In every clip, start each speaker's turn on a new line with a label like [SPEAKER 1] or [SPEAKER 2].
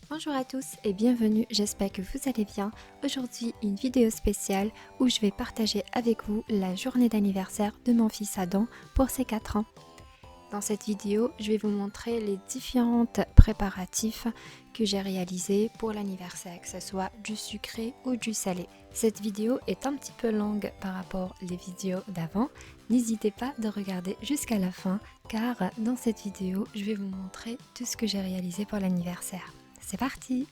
[SPEAKER 1] Bonjour à tous et bienvenue, j'espère que vous allez bien. Aujourd'hui, une vidéo spéciale où je vais partager avec vous la journée d'anniversaire de mon fils Adam pour ses 4 ans. Dans cette vidéo, je vais vous montrer les différents préparatifs que j'ai réalisés pour l'anniversaire, que ce soit du sucré ou du salé. Cette vidéo est un petit peu longue par rapport aux vidéos d'avant. N'hésitez pas de regarder jusqu'à la fin car dans cette vidéo, je vais vous montrer tout ce que j'ai réalisé pour l'anniversaire. C'est parti!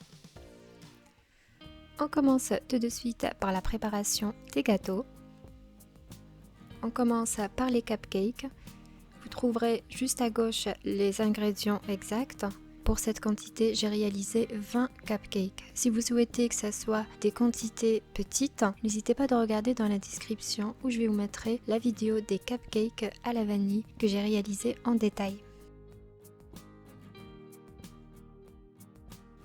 [SPEAKER 1] On commence tout de suite par la préparation des gâteaux. On commence par les cupcakes. Vous trouverez juste à gauche les ingrédients exacts. Pour cette quantité, j'ai réalisé 20 cupcakes. Si vous souhaitez que ce soit des quantités petites, n'hésitez pas de regarder dans la description où je vais vous mettre la vidéo des cupcakes à la vanille que j'ai réalisé en détail.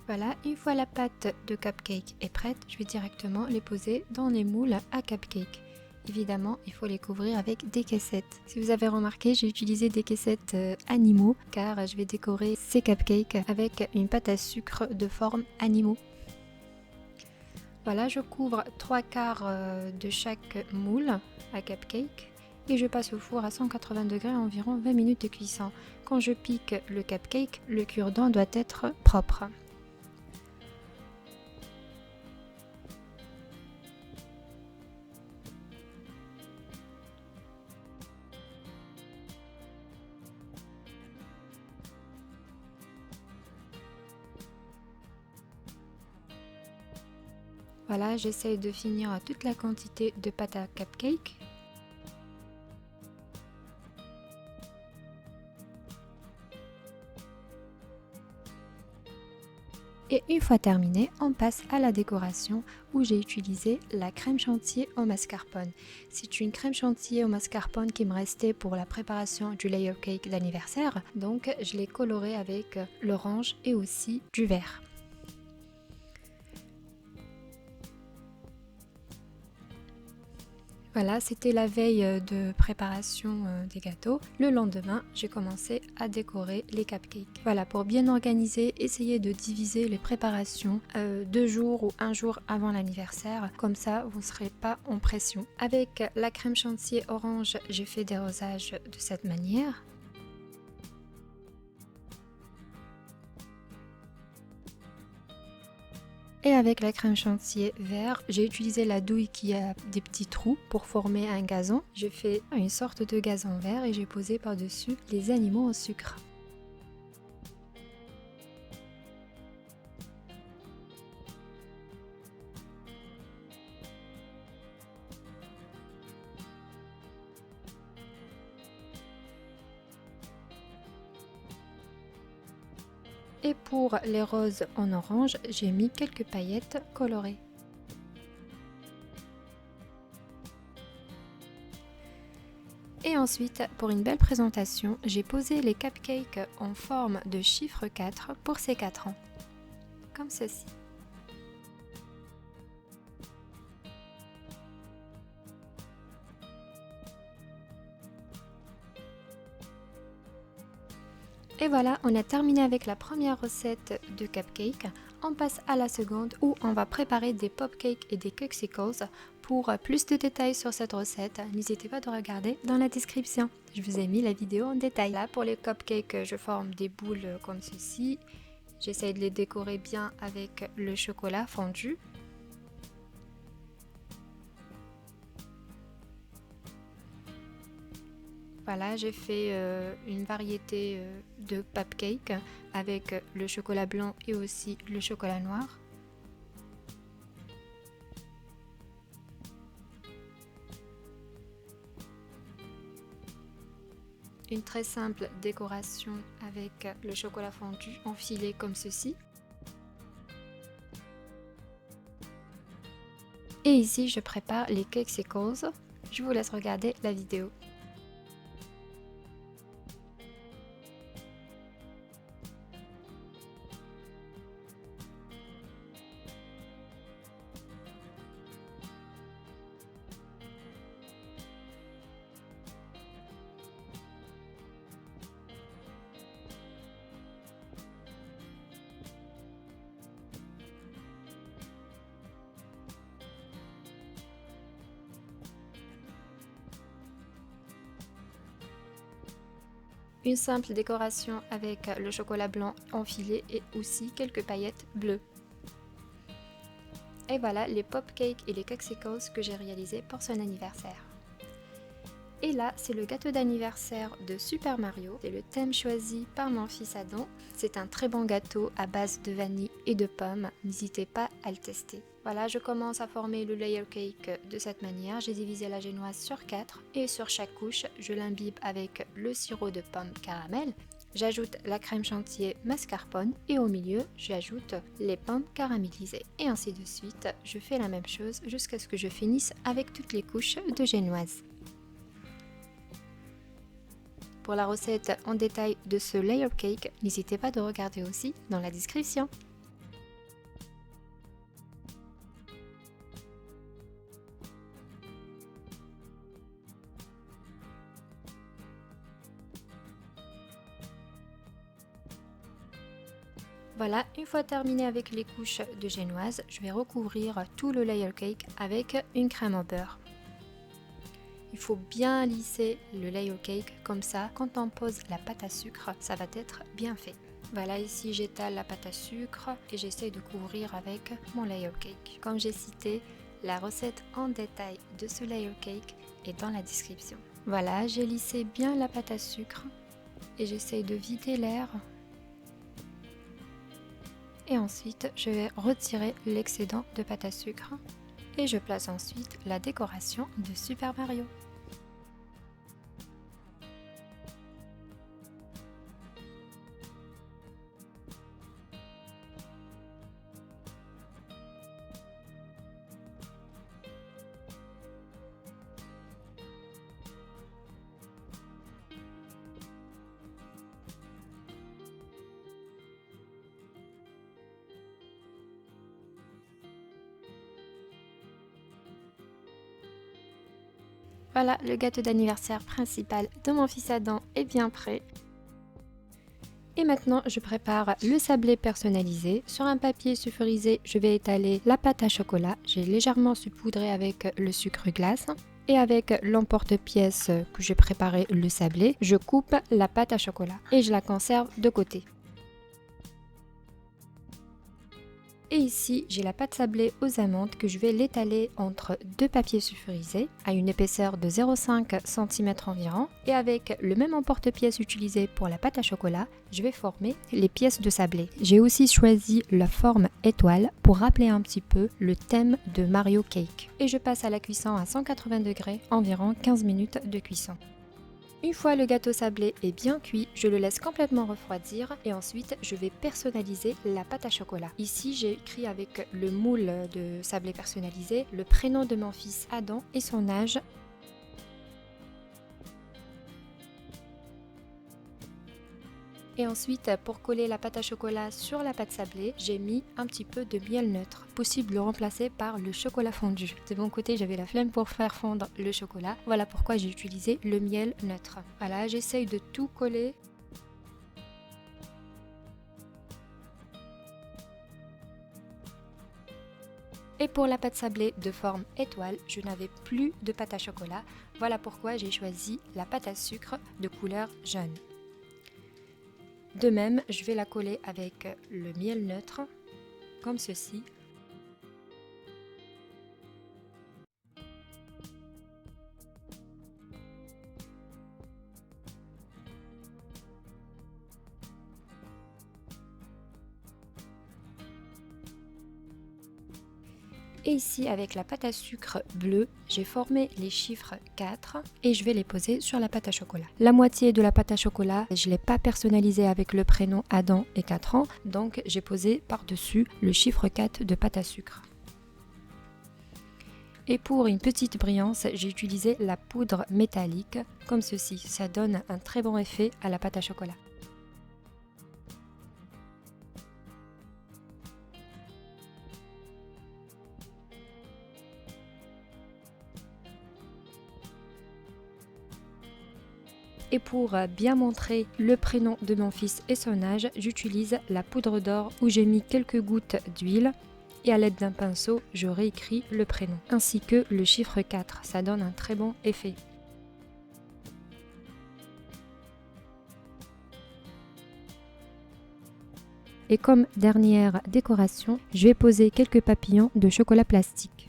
[SPEAKER 1] Voilà, une fois la pâte de cupcake est prête, je vais directement les poser dans les moules à cupcake. Évidemment, il faut les couvrir avec des caissettes. Si vous avez remarqué, j'ai utilisé des caissettes animaux car je vais décorer ces cupcakes avec une pâte à sucre de forme animaux. Voilà, je couvre 3/4 de chaque moule à cupcake et je passe au four à 180 degrés environ 20 minutes de cuisson. Quand je pique le cupcake, le cure-dent doit être propre. Voilà, j'essaie de finir toute la quantité de pâte à cupcake. Et une fois terminé, on passe à la décoration où j'ai utilisé la crème chantilly au mascarpone. C'est une crème chantilly au mascarpone qui me restait pour la préparation du layer cake d'anniversaire. Donc je l'ai colorée avec l'orange et aussi du vert. Voilà, c'était la veille de préparation des gâteaux. Le lendemain, j'ai commencé à décorer les cupcakes. Voilà, pour bien organiser, essayez de diviser les préparations 2 jours ou 1 jour avant l'anniversaire. Comme ça, vous ne serez pas en pression. Avec la crème chantilly orange, j'ai fait des rosages de cette manière. Et avec la crème chantilly vert, j'ai utilisé la douille qui a des petits trous pour former un gazon. J'ai fait une sorte de gazon vert et j'ai posé par-dessus les animaux en sucre. Et pour les roses en orange, j'ai mis quelques paillettes colorées. Et ensuite, pour une belle présentation, j'ai posé les cupcakes en forme de chiffre 4 pour ces 4 ans. Comme ceci. Et voilà, on a terminé avec la première recette de cupcake. On passe à la seconde où on va préparer des popcakes et des cuxicles. Pour plus de détails sur cette recette, n'hésitez pas de regarder dans la description. Je vous ai mis la vidéo en détail. Là, pour les cupcakes, je forme des boules comme ceci. J'essaie de les décorer bien avec le chocolat fondu. Voilà, j'ai fait une variété de cupcakes avec le chocolat blanc et aussi le chocolat noir. Une très simple décoration avec le chocolat fondu enfilé comme ceci. Et ici, je prépare les cuxicles. Je vous laisse regarder la vidéo. Une simple décoration avec le chocolat blanc enfilé et aussi quelques paillettes bleues. Et voilà les pop cakes et les cakes que j'ai réalisés pour son anniversaire. Et là, c'est le gâteau d'anniversaire de Super Mario. C'est le thème choisi par mon fils Adam. C'est un très bon gâteau à base de vanille et de pommes. N'hésitez pas à le tester. Voilà, je commence à former le layer cake de cette manière. J'ai divisé la génoise sur 4 et sur chaque couche, je l'imbibe avec le sirop de pomme caramel. J'ajoute la crème chantilly mascarpone et au milieu, j'ajoute les pommes caramélisées. Et ainsi de suite, je fais la même chose jusqu'à ce que je finisse avec toutes les couches de génoise. Pour la recette en détail de ce layer cake, n'hésitez pas de regarder aussi dans la description. Voilà, une fois terminé avec les couches de génoise, je vais recouvrir tout le layer cake avec une crème au beurre. Il faut bien lisser le layer cake, comme ça, quand on pose la pâte à sucre, ça va être bien fait. Voilà, ici j'étale la pâte à sucre et j'essaie de couvrir avec mon layer cake. Comme j'ai cité, la recette en détail de ce layer cake est dans la description. Voilà, j'ai lissé bien la pâte à sucre et j'essaie de vider l'air. Et ensuite, je vais retirer l'excédent de pâte à sucre et je place ensuite la décoration de Super Mario. Voilà, le gâteau d'anniversaire principal de mon fils Adam est bien prêt. Et maintenant, je prépare le sablé personnalisé. Sur un papier sulfurisé, je vais étaler la pâte à chocolat. J'ai légèrement saupoudré avec le sucre glace. Et avec l'emporte-pièce que j'ai préparé le sablé, je coupe la pâte à chocolat et je la conserve de côté. Et ici, j'ai la pâte sablée aux amandes que je vais l'étaler entre deux papiers sulfurisés à une épaisseur de 0,5 cm environ. Et avec le même emporte-pièce utilisé pour la pâte à chocolat, je vais former les pièces de sablé. J'ai aussi choisi la forme étoile pour rappeler un petit peu le thème de Mario Cake. Et je passe à la cuisson à 180 degrés, environ 15 minutes de cuisson. Une fois le gâteau sablé est bien cuit, je le laisse complètement refroidir et ensuite je vais personnaliser la pâte à chocolat. Ici j'ai écrit avec le moule de sablé personnalisé le prénom de mon fils Adam et son âge. Et ensuite, pour coller la pâte à chocolat sur la pâte sablée, j'ai mis un petit peu de miel neutre. Possible de le remplacer par le chocolat fondu. De mon côté, j'avais la flemme pour faire fondre le chocolat. Voilà pourquoi j'ai utilisé le miel neutre. Voilà, j'essaye de tout coller. Et pour la pâte sablée de forme étoile, je n'avais plus de pâte à chocolat. Voilà pourquoi j'ai choisi la pâte à sucre de couleur jaune. De même, je vais la coller avec le miel neutre, comme ceci. Et ici, avec la pâte à sucre bleue, j'ai formé les chiffres 4 et je vais les poser sur la pâte à chocolat. La moitié de la pâte à chocolat, je ne l'ai pas personnalisée avec le prénom Adam et 4 ans, donc j'ai posé par-dessus le chiffre 4 de pâte à sucre. Et pour une petite brillance, j'ai utilisé la poudre métallique, comme ceci. Ça donne un très bon effet à la pâte à chocolat. Et pour bien montrer le prénom de mon fils et son âge, j'utilise la poudre d'or où j'ai mis quelques gouttes d'huile et à l'aide d'un pinceau, je réécris le prénom ainsi que le chiffre 4. Ça donne un très bon effet. Et comme dernière décoration, je vais poser quelques papillons de chocolat plastique.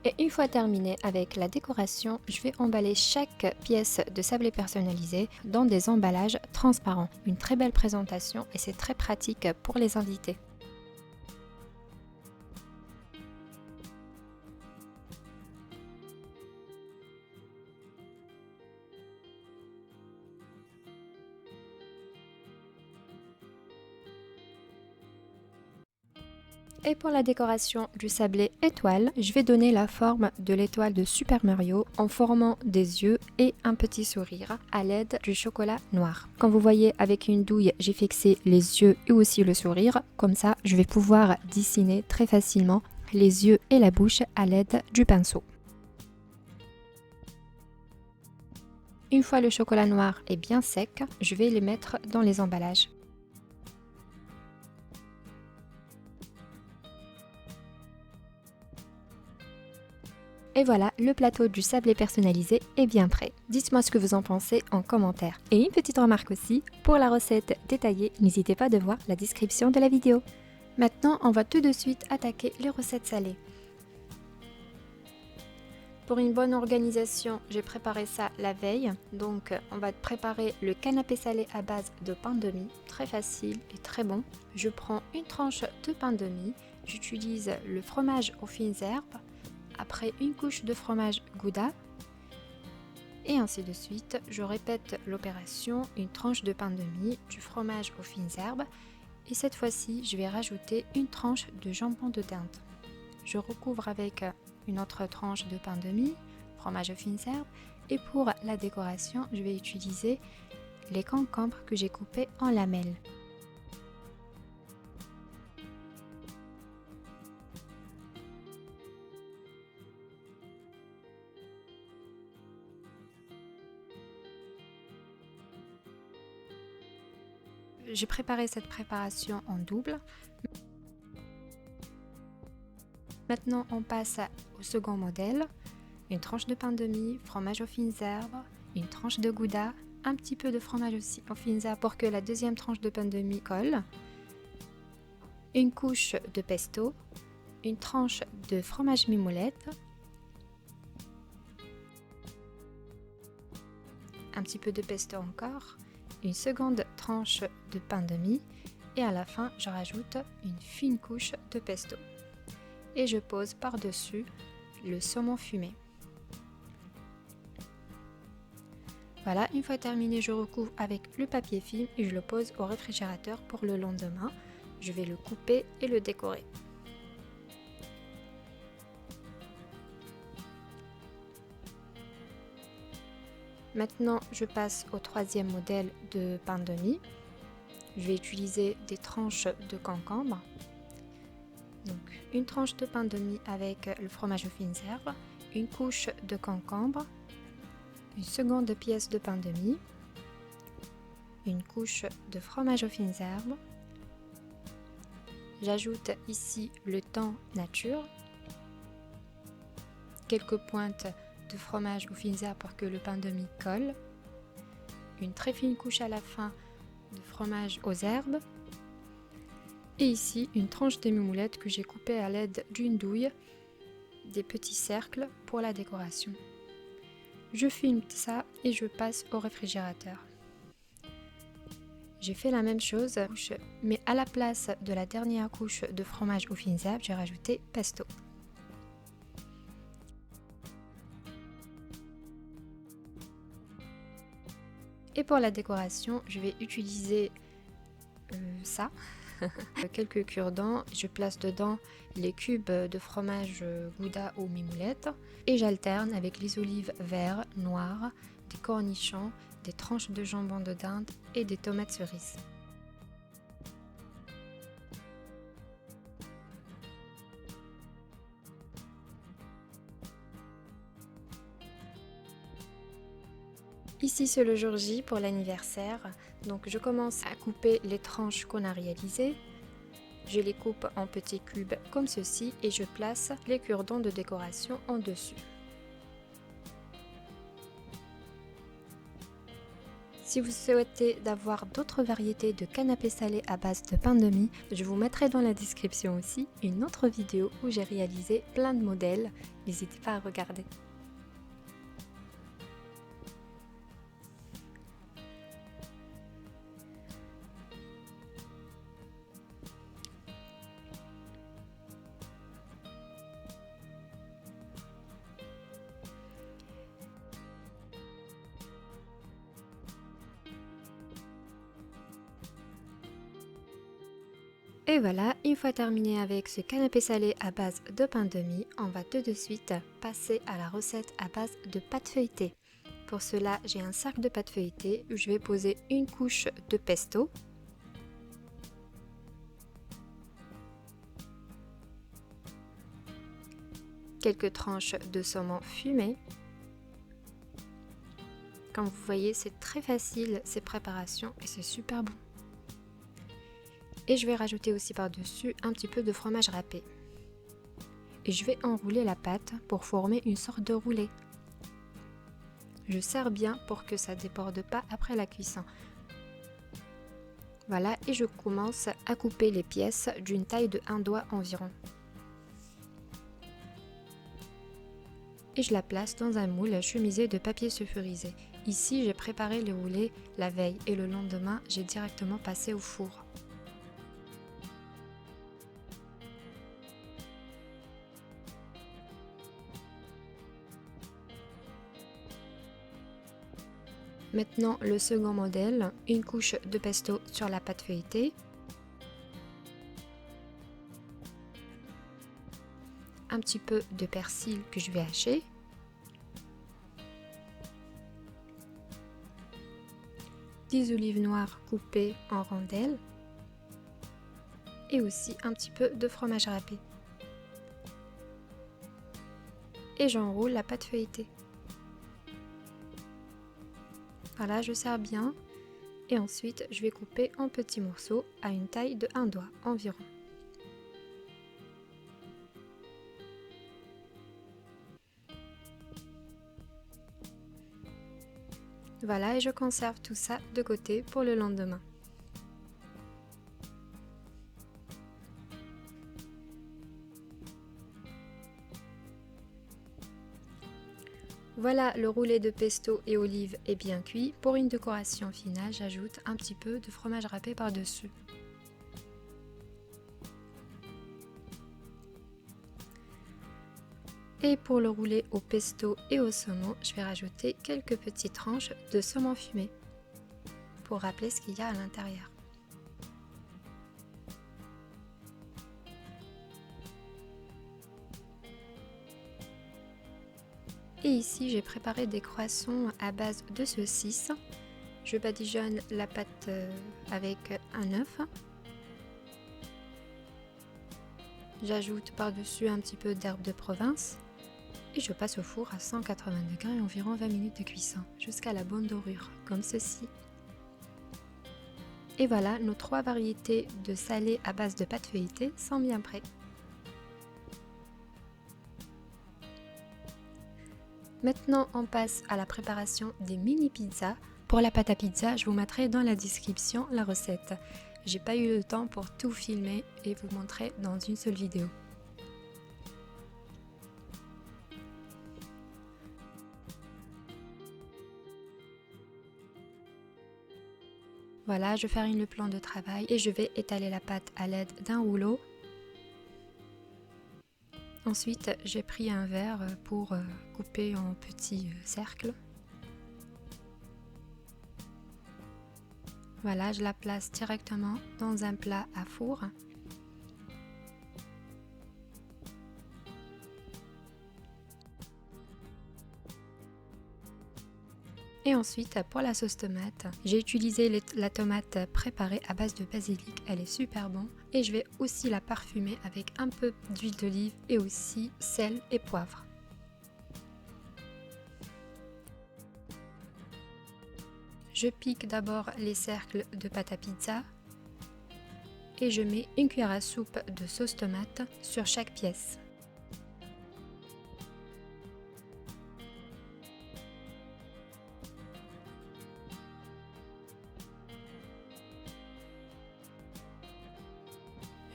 [SPEAKER 1] Et une fois terminé avec la décoration, je vais emballer chaque pièce de sablé personnalisé dans des emballages transparents. Une très belle présentation et c'est très pratique pour les invités. Et pour la décoration du sablé étoile, je vais donner la forme de l'étoile de Super Mario en formant des yeux et un petit sourire à l'aide du chocolat noir. Comme vous voyez, avec une douille, j'ai fixé les yeux et aussi le sourire. Comme ça, je vais pouvoir dessiner très facilement les yeux et la bouche à l'aide du pinceau. Une fois le chocolat noir est bien sec, je vais les mettre dans les emballages. Et voilà, le plateau du sablé personnalisé est bien prêt. Dites-moi ce que vous en pensez en commentaire. Et une petite remarque aussi, pour la recette détaillée, n'hésitez pas de voir la description de la vidéo. Maintenant, on va tout de suite attaquer les recettes salées. Pour une bonne organisation, j'ai préparé ça la veille. Donc, on va préparer le canapé salé à base de pain de mie. Très facile et très bon. Je prends une tranche de pain de mie. J'utilise le fromage aux fines herbes. Après une couche de fromage Gouda et ainsi de suite, je répète l'opération, une tranche de pain de mie, du fromage aux fines herbes et cette fois-ci je vais rajouter une tranche de jambon de dinde. Je recouvre avec une autre tranche de pain de mie, fromage aux fines herbes et pour la décoration je vais utiliser les concombres que j'ai coupés en lamelles. J'ai préparé cette préparation en double. Maintenant, on passe au second modèle. Une tranche de pain de mie, fromage aux fines herbes, une tranche de Gouda, un petit peu de fromage aussi aux fines herbes pour que la deuxième tranche de pain de mie colle, une couche de pesto, une tranche de fromage mimoulette, un petit peu de pesto encore, une seconde tranche de pain de mie et à la fin je rajoute une fine couche de pesto et je pose par-dessus le saumon fumé. Voilà, une fois terminé, je recouvre avec le papier film et je le pose au réfrigérateur pour le lendemain. Je vais le couper et le décorer. Maintenant, je passe au troisième modèle de pain de mie. Je vais utiliser des tranches de concombre. Donc, une tranche de pain de mie avec le fromage aux fines herbes, une couche de concombre, une seconde pièce de pain de mie, une couche de fromage aux fines herbes. J'ajoute ici le thon nature, quelques pointes de fromage aux fines herbes pour que le pain de mie colle, une très fine couche à la fin de fromage aux herbes et ici une tranche de mimoulette que j'ai coupée à l'aide d'une douille, des petits cercles pour la décoration. Je filme ça et je passe au réfrigérateur. J'ai fait la même chose, mais à la place de la dernière couche de fromage aux fines herbes, j'ai rajouté pesto. Et pour la décoration, je vais utiliser ça, quelques cure-dents. Je place dedans les cubes de fromage Gouda ou mimoulette et j'alterne avec les olives verts, noires, des cornichons, des tranches de jambon de dinde et des tomates cerises. Ici c'est le jour J pour l'anniversaire, donc je commence à couper les tranches qu'on a réalisées. Je les coupe en petits cubes comme ceci et je place les cure-dents de décoration en dessus. Si vous souhaitez d'avoir d'autres variétés de canapés salés à base de pain de mie, je vous mettrai dans la description aussi une autre vidéo où j'ai réalisé plein de modèles. N'hésitez pas à regarder. Et voilà, une fois terminé avec ce canapé salé à base de pain de mie, on va tout de suite passer à la recette à base de pâte feuilletée. Pour cela, j'ai un sac de pâte feuilletée où je vais poser une couche de pesto, quelques tranches de saumon fumé. Comme vous voyez, c'est très facile ces préparations et c'est super bon. Et je vais rajouter aussi par-dessus un petit peu de fromage râpé. Et je vais enrouler la pâte pour former une sorte de roulé. Je serre bien pour que ça ne déborde pas après la cuisson. Voilà, et je commence à couper les pièces d'une taille de 1 doigt environ. Et je la place dans un moule chemisé de papier sulfurisé. Ici, j'ai préparé le roulé la veille et le lendemain, j'ai directement passé au four. Maintenant, le second modèle, une couche de pesto sur la pâte feuilletée, un petit peu de persil que je vais hacher, des olives noires coupées en rondelles et aussi un petit peu de fromage râpé. Et j'enroule la pâte feuilletée. Voilà, je serre bien et ensuite je vais couper en petits morceaux à une taille de 1 doigt environ. Voilà, et je conserve tout ça de côté pour le lendemain. Voilà, le roulé de pesto et olives est bien cuit. Pour une décoration finale, j'ajoute un petit peu de fromage râpé par-dessus. Et pour le roulé au pesto et au saumon, je vais rajouter quelques petites tranches de saumon fumé pour rappeler ce qu'il y a à l'intérieur. Et ici, j'ai préparé des croissants à base de saucisse. Je badigeonne la pâte avec un œuf. J'ajoute par-dessus un petit peu d'herbe de Provence. Et je passe au four à 180 degrés environ 20 minutes de cuisson, jusqu'à la bonne dorure, comme ceci. Et voilà, nos 3 variétés de salés à base de pâte feuilletée sont bien prêts. Maintenant, on passe à la préparation des mini pizzas. Pour la pâte à pizza, je vous mettrai dans la description la recette. J'ai pas eu le temps pour tout filmer et vous montrer dans une seule vidéo. Voilà, je farine le plan de travail et je vais étaler la pâte à l'aide d'un rouleau. Ensuite, j'ai pris un verre pour couper en petits cercles. Voilà, je la place directement dans un plat à four. Et ensuite, pour la sauce tomate, j'ai utilisé la tomate préparée à base de basilic, elle est super bonne. Et je vais aussi la parfumer avec un peu d'huile d'olive et aussi sel et poivre. Je pique d'abord les cercles de pâte à pizza et je mets une cuillère à soupe de sauce tomate sur chaque pièce.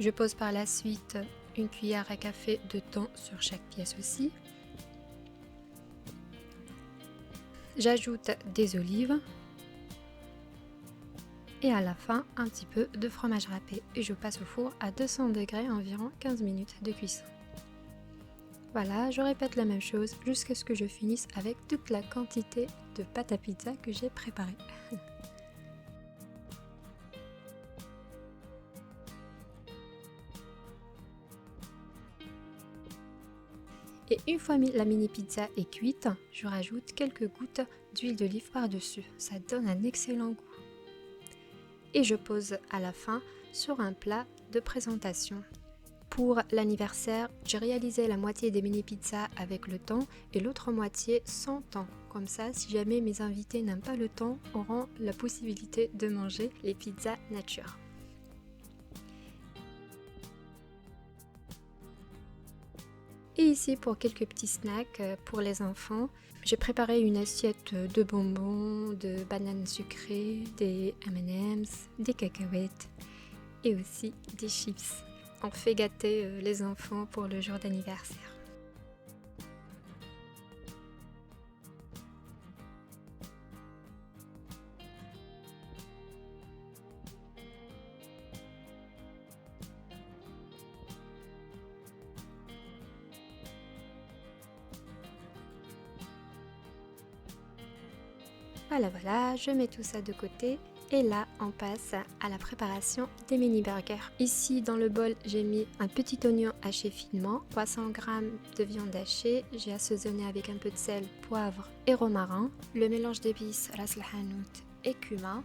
[SPEAKER 1] Je pose par la suite une cuillère à café de thon sur chaque pièce aussi. J'ajoute des olives et à la fin un petit peu de fromage râpé et je passe au four à 200 degrés environ 15 minutes de cuisson. Voilà, je répète la même chose jusqu'à ce que je finisse avec toute la quantité de pâte à pizza que j'ai préparée. Et une fois la mini pizza est cuite, je rajoute quelques gouttes d'huile d'olive par-dessus. Ça donne un excellent goût. Et je pose à la fin sur un plat de présentation. Pour l'anniversaire, j'ai réalisé la moitié des mini pizzas avec le thon et l'autre moitié sans thon. Comme ça, si jamais mes invités n'aiment pas le thon, auront la possibilité de manger les pizzas nature. Et ici pour quelques petits snacks pour les enfants, j'ai préparé une assiette de bonbons, de bananes sucrées, des M&M's, des cacahuètes et aussi des chips. On fait gâter les enfants pour le jour d'anniversaire. Voilà, je mets tout ça de côté et là on passe à la préparation des mini burgers. Ici dans le bol j'ai mis un petit oignon haché finement, 300 g de viande hachée, j'ai assaisonné avec un peu de sel, poivre et romarin, le mélange d'épices ras el hanout et cumin.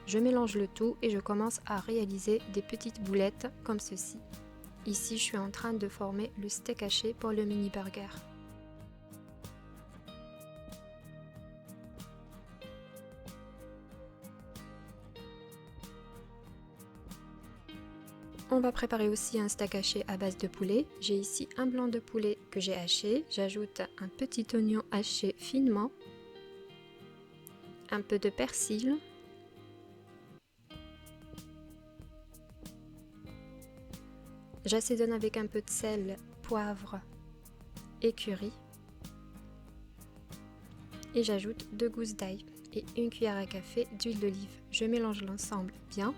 [SPEAKER 1] Je mélange le tout et je commence à réaliser des petites boulettes comme ceci. Ici je suis en train de former le steak haché pour le mini burger. On va préparer aussi un steak haché à base de poulet. J'ai ici un blanc de poulet que j'ai haché. J'ajoute un petit oignon haché finement, un peu de persil, j'assaisonne avec un peu de sel, poivre et curry et j'ajoute 2 gousses d'ail et une cuillère à café d'huile d'olive. Je mélange l'ensemble bien.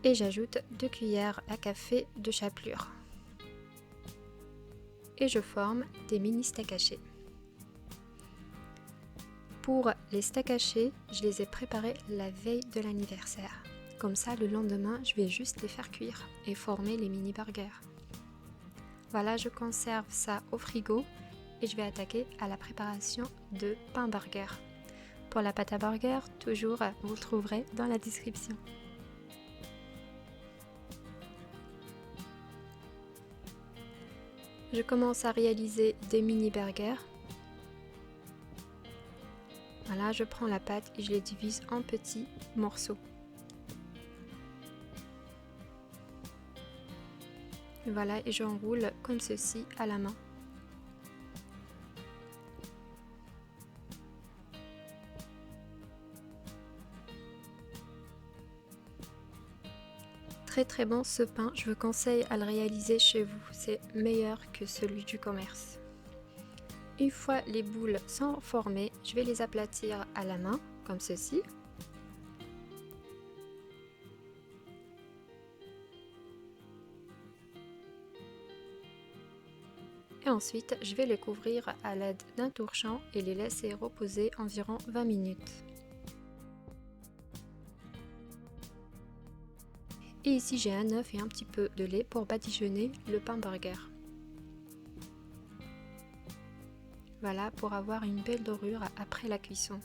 [SPEAKER 1] Et j'ajoute 2 cuillères à café de chapelure. Et je forme des mini steaks hachés. Pour les steaks hachés, je les ai préparés la veille de l'anniversaire. Comme ça, le lendemain, je vais juste les faire cuire et former les mini burgers. Voilà, je conserve ça au frigo et je vais attaquer à la préparation de pain burger. Pour la pâte à burger, toujours, vous le trouverez dans la description. Je commence à réaliser des mini burgers. Voilà, je prends la pâte et je les divise en petits morceaux. Voilà, et j'enroule comme ceci à la main. Très bon ce pain, je vous conseille à le réaliser chez vous, c'est meilleur que celui du commerce. Une fois les boules sont formées, je vais les aplatir à la main, comme ceci. Et ensuite, je vais les couvrir à l'aide d'un torchon et les laisser reposer environ 20 minutes. Et ici j'ai un œuf et un petit peu de lait pour badigeonner le pain burger. Voilà, pour avoir une belle dorure après la cuisson.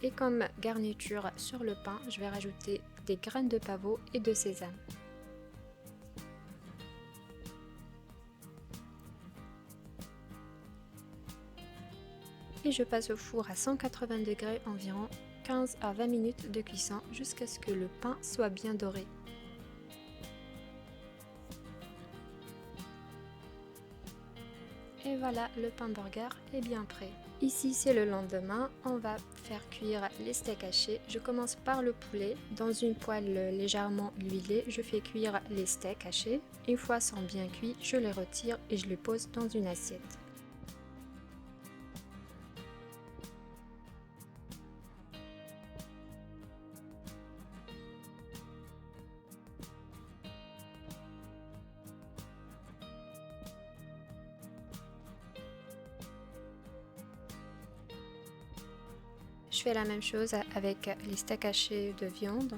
[SPEAKER 1] Et comme garniture sur le pain, je vais rajouter des graines de pavot et de sésame. Et je passe au four à 180 degrés environ 15 à 20 minutes de cuisson jusqu'à ce que le pain soit bien doré. Et voilà, le pain burger est bien prêt. Ici, c'est le lendemain. On va faire cuire les steaks hachés. Je commence par le poulet. Dans une poêle légèrement huilée, je fais cuire les steaks hachés. Une fois sont bien cuits, je les retire et je les pose dans une assiette. Je fais la même chose avec les steaks hachés de viande.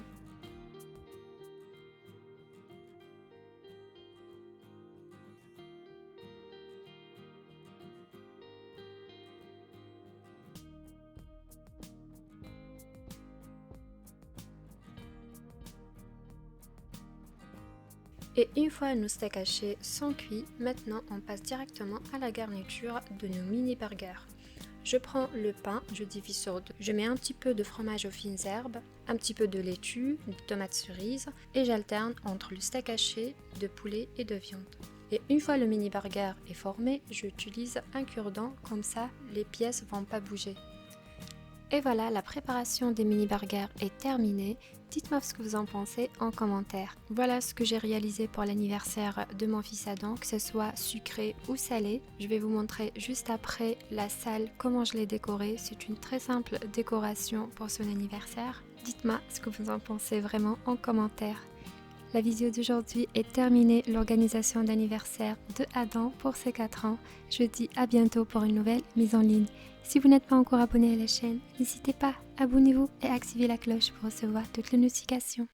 [SPEAKER 1] Et une fois nos steaks hachés sont cuits, maintenant on passe directement à la garniture de nos mini burgers. Je prends le pain, je divise sur deux, je mets un petit peu de fromage aux fines herbes, un petit peu de laitue, de tomates cerises et j'alterne entre le steak haché, de poulet et de viande. Et une fois le mini burger est formé, j'utilise un cure-dent, comme ça les pièces vont pas bouger. Et voilà, la préparation des mini burgers est terminée. Dites-moi ce que vous en pensez en commentaire. Voilà ce que j'ai réalisé pour l'anniversaire de mon fils Adam, que ce soit sucré ou salé. Je vais vous montrer juste après la salle comment je l'ai décorée. C'est une très simple décoration pour son anniversaire. Dites-moi ce que vous en pensez vraiment en commentaire. La vidéo d'aujourd'hui est terminée, l'organisation d'anniversaire de Adam pour ses 4 ans. Je vous dis à bientôt pour une nouvelle mise en ligne. Si vous n'êtes pas encore abonné à la chaîne, n'hésitez pas, abonnez-vous et activez la cloche pour recevoir toutes les notifications.